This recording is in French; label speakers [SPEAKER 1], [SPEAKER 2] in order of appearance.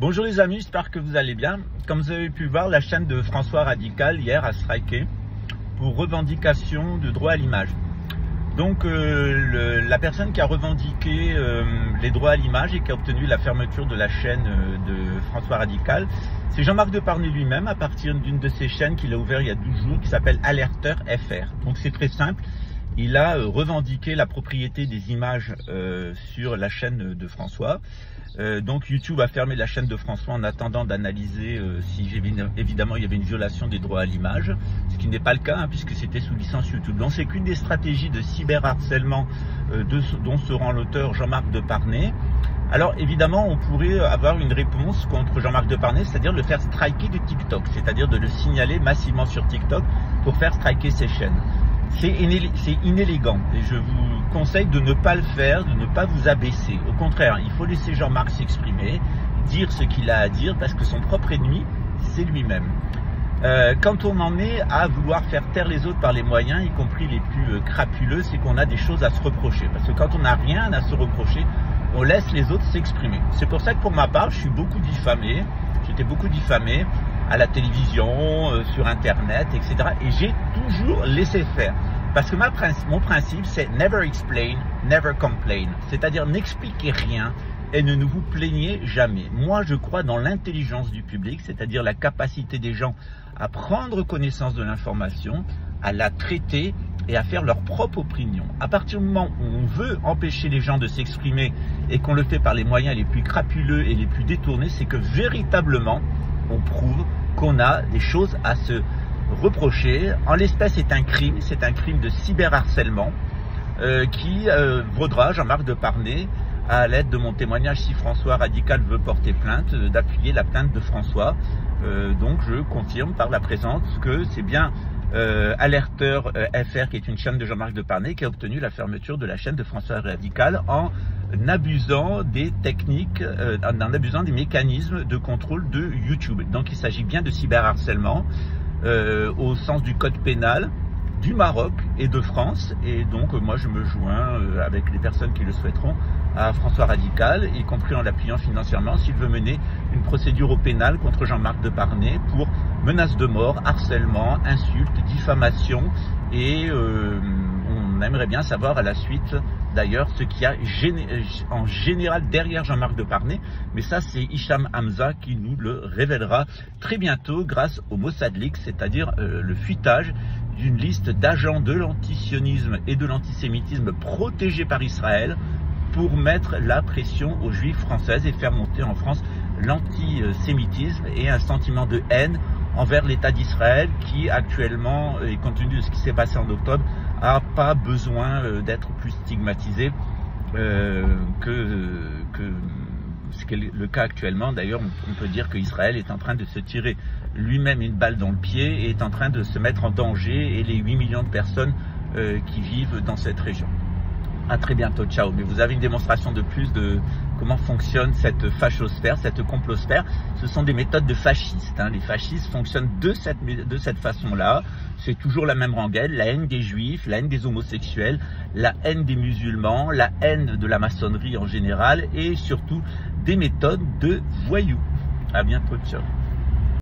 [SPEAKER 1] Bonjour les amis, j'espère que vous allez bien. Comme vous avez pu voir, la chaîne de François Radical hier a striké pour revendication de droit à l'image. Donc la personne qui a revendiqué les droits à l'image et qui a obtenu la fermeture de la chaîne de François Radical, c'est Jean-Marc Deparnay lui-même à partir d'une de ses chaînes qu'il a ouvert il y a 12 jours qui s'appelle Alerteur FR. Donc c'est très simple, il a revendiqué la propriété des images sur la chaîne de François. Donc YouTube a fermé la chaîne de François en attendant d'analyser si évidemment il y avait une violation des droits à l'image, ce qui n'est pas le cas hein, puisque c'était sous licence YouTube. Donc c'est qu'une des stratégies de cyberharcèlement dont se rend l'auteur Jean-Marc Deparnay. Alors évidemment on pourrait avoir une réponse contre Jean-Marc Deparnay, c'est-à-dire le faire striker de TikTok, c'est-à-dire de le signaler massivement sur TikTok pour faire striker ses chaînes. C'est inélégant et je vous conseille de ne pas le faire, de ne pas vous abaisser. Au contraire, il faut laisser Jean-Marc s'exprimer, dire ce qu'il a à dire parce que son propre ennemi, c'est lui-même. Quand on en est à vouloir faire taire les autres par les moyens, y compris les plus crapuleux, c'est qu'on a des choses à se reprocher. Parce que quand on n'a rien à se reprocher, on laisse les autres s'exprimer. C'est pour ça que pour ma part, je suis beaucoup diffamé. J'étais beaucoup diffamé à la télévision, sur Internet, etc. Et j'ai toujours laissé faire. Parce que mon principe, c'est never explain, never complain. C'est-à-dire n'expliquez rien et ne vous plaignez jamais. Moi, je crois dans l'intelligence du public, c'est-à-dire la capacité des gens à prendre connaissance de l'information, à la traiter et à faire leur propre opinion. À partir du moment où on veut empêcher les gens de s'exprimer et qu'on le fait par les moyens les plus crapuleux et les plus détournés, c'est que véritablement, on prouve qu'on a des choses à se reprocher. En l'espèce, c'est un crime de cyberharcèlement qui vaudra Jean-Marc Deparnay, à l'aide de mon témoignage, si François Radical veut porter plainte, d'appuyer la plainte de François. Donc je confirme par la présence que c'est bien Alerteur FR, qui est une chaîne de Jean-Marc Deparnay, qui a obtenu la fermeture de la chaîne de François Radical en abusant des techniques, en abusant des mécanismes de contrôle de YouTube. Donc il s'agit bien de cyberharcèlement au sens du code pénal du Maroc et de France, et donc moi je me joins avec les personnes qui le souhaiteront à François Radical, y compris en l'appuyant financièrement s'il veut mener une procédure au pénal contre Jean-Marc Deparnay pour menaces de mort, harcèlement, insultes, diffamation, et on aimerait bien savoir à la suite d'ailleurs ce qu'il y a en général derrière Jean-Marc Deparnay, mais ça c'est Hicham Hamza qui nous le révélera très bientôt grâce au Mossad Leaks, c'est-à-dire le fuitage d'une liste d'agents de l'antisionisme et de l'antisémitisme protégés par Israël pour mettre la pression aux juifs françaises et faire monter en France l'antisémitisme et un sentiment de haine envers l'État d'Israël qui actuellement, et compte tenu de ce qui s'est passé en octobre, n'a pas besoin d'être plus stigmatisé que ce qui est le cas actuellement. D'ailleurs, on peut dire qu'Israël est en train de se tirer lui-même une balle dans le pied et est en train de se mettre en danger, et les 8 millions de personnes qui vivent dans cette région. À très bientôt, ciao. Mais vous avez une démonstration de plus de comment fonctionne cette fachosphère, cette complosphère. Ce sont des méthodes de fascistes. Hein. Les fascistes fonctionnent de cette façon-là. C'est toujours la même rengaine, la haine des juifs, la haine des homosexuels, la haine des musulmans, la haine de la maçonnerie en général, et surtout des méthodes de voyous. À bientôt, ciao.